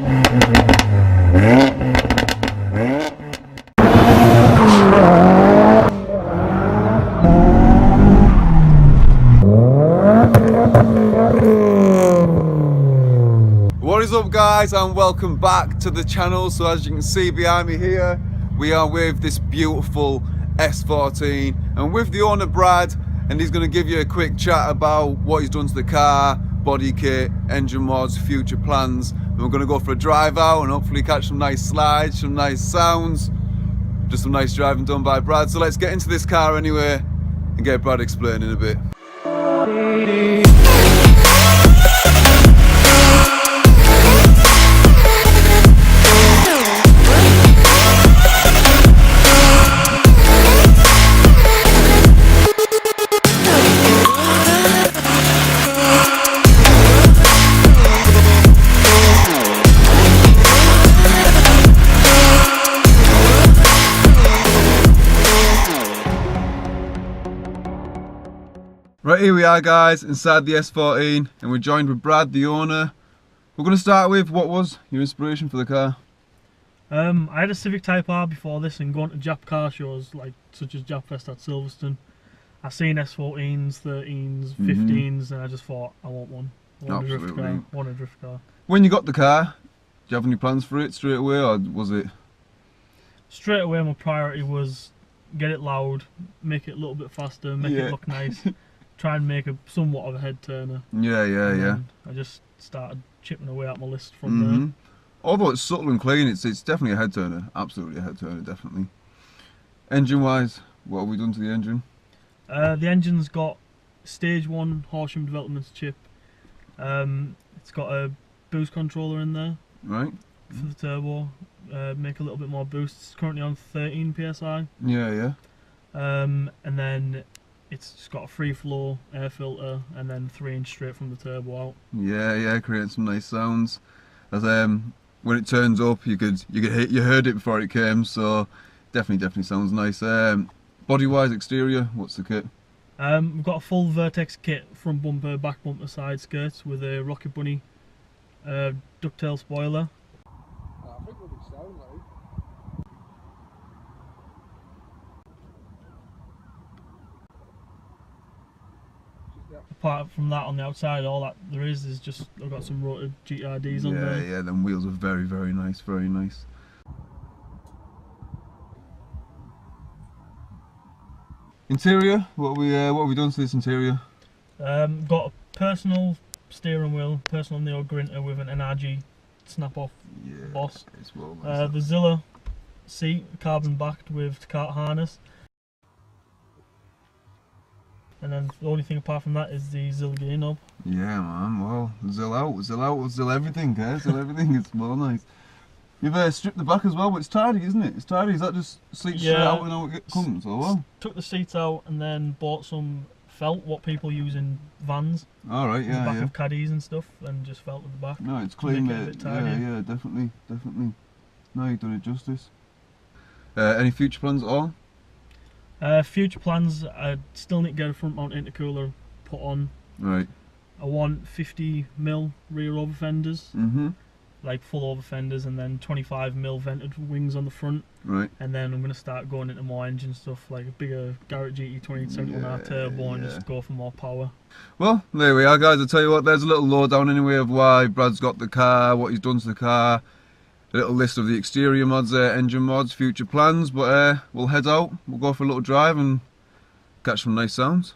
What is up, guys, and welcome back to the channel. So as you can see behind me here, we are with this beautiful S14 and with the owner Brad, and he's going to give you a quick chat about what he's done to the car, body kit, engine mods, future plans, and we're going to go for a drive out and hopefully catch some nice slides, some nice sounds, just some nice driving done by Brad. So let's get into this car anyway and get Brad explaining a bit. Right, here we are, guys, inside the S14, and we're joined with Brad, the owner. We're going to start with, what was your inspiration for the car? I had a Civic Type R before this, and going to Jap car shows such as Jap Fest at Silverstone, I seen S14s, 13s, 15s, and I just thought I want one. I want a drift car. When you got the car, do you have any plans for it straight away, or was it? Straight away, my priority was get it loud, make it a little bit faster, make it look nice. Try and make a somewhat of a head turner. Yeah. I just started chipping away at my list from there. Although it's subtle and clean, it's definitely a head turner. Absolutely a head turner, definitely. Engine wise, what have we done to the engine? The engine's got stage 1 HORSHAM developments chip. It's got a boost controller in there. Right. For the turbo. Make a little bit more boost. It's currently on 13 PSI. Yeah. And then it's just got a free flow air filter and then 3-inch straight from the turbo out. Yeah, creating some nice sounds. As when it turns up, you heard it before it came, so definitely sounds nice. Body wise, exterior, what's the kit? We've got a full VERTEX kit, front bumper, back bumper, side skirts with a Rocket Bunny ducktail spoiler. I think what it sounds like. Apart from that, on the outside, all that there is just I've got some rotor GRDs on there. Yeah, them wheels are very nice, very nice. Interior, what have we done to this interior? Got a personal steering wheel, personal Neo Grinter with an NRG snap-off boss. It's well nice. The Zilla seat, carbon backed with cart harness. And then the only thing apart from that is the Zill gear knob. Yeah, man. Well, Zill everything, guys. Zill everything. It's well nice. You've stripped the back as well, but it's tidy, isn't it? It's tidy. Is that just seats straight out and out it comes? Oh well. Took the seats out and then bought some felt, what people use in vans. All right, yeah, the back of caddies and stuff, and just felt at the back. No, it's clean. Yeah, definitely. No, you've done it justice. Any future plans at all? Future plans, I still need to get a front mount intercooler put on. Right. I want 50mm rear over fenders, like full over fenders, and then 25mm vented wings on the front. Right. And then I'm going to start going into more engine stuff, like a bigger Garrett GT 2071R turbo, and just go for more power. Well, there we are, guys. I'll tell you what, there's a little lowdown anyway of why Brad's got the car, what he's done to the car. A little list of the exterior mods, engine mods, future plans, but we'll head out, we'll go for a little drive and catch some nice sounds.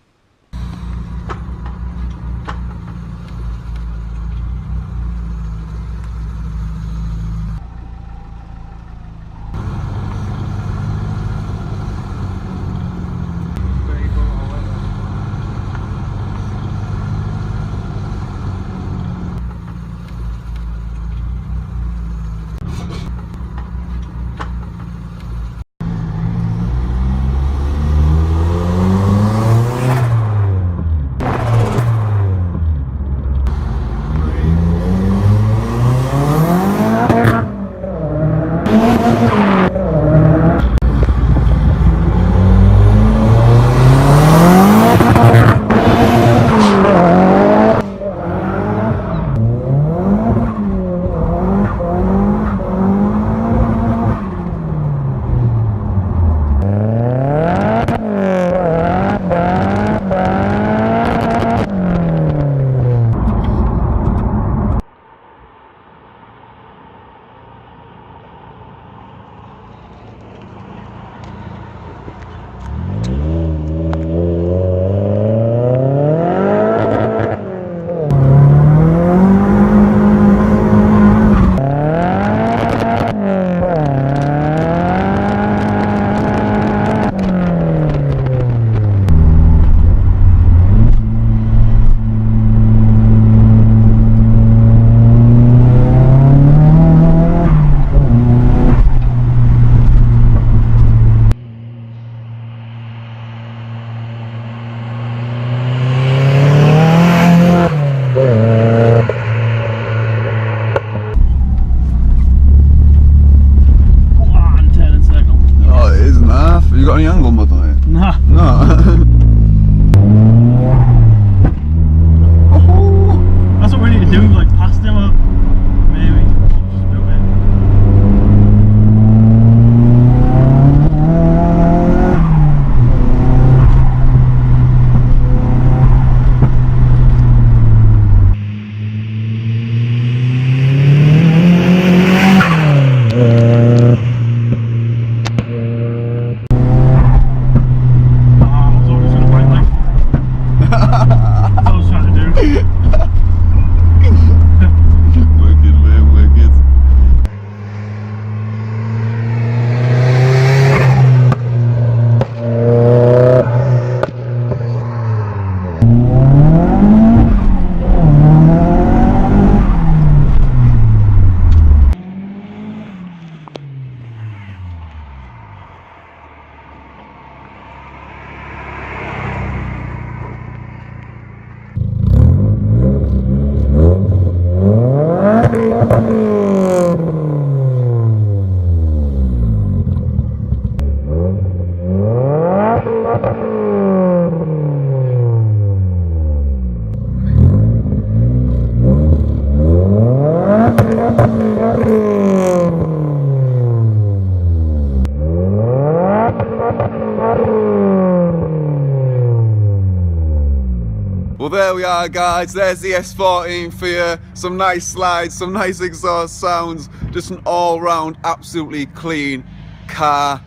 Well, there we are, guys. There's the S14 for you. Some nice slides, some nice exhaust sounds, just an all-round absolutely clean car.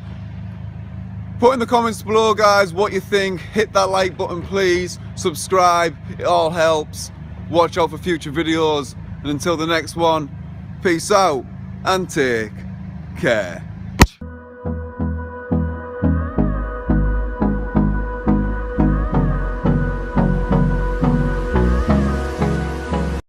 Put in the comments below, guys, what you think. Hit that like button, please. Subscribe, it all helps. Watch out for future videos, and until the next one, peace out and take care.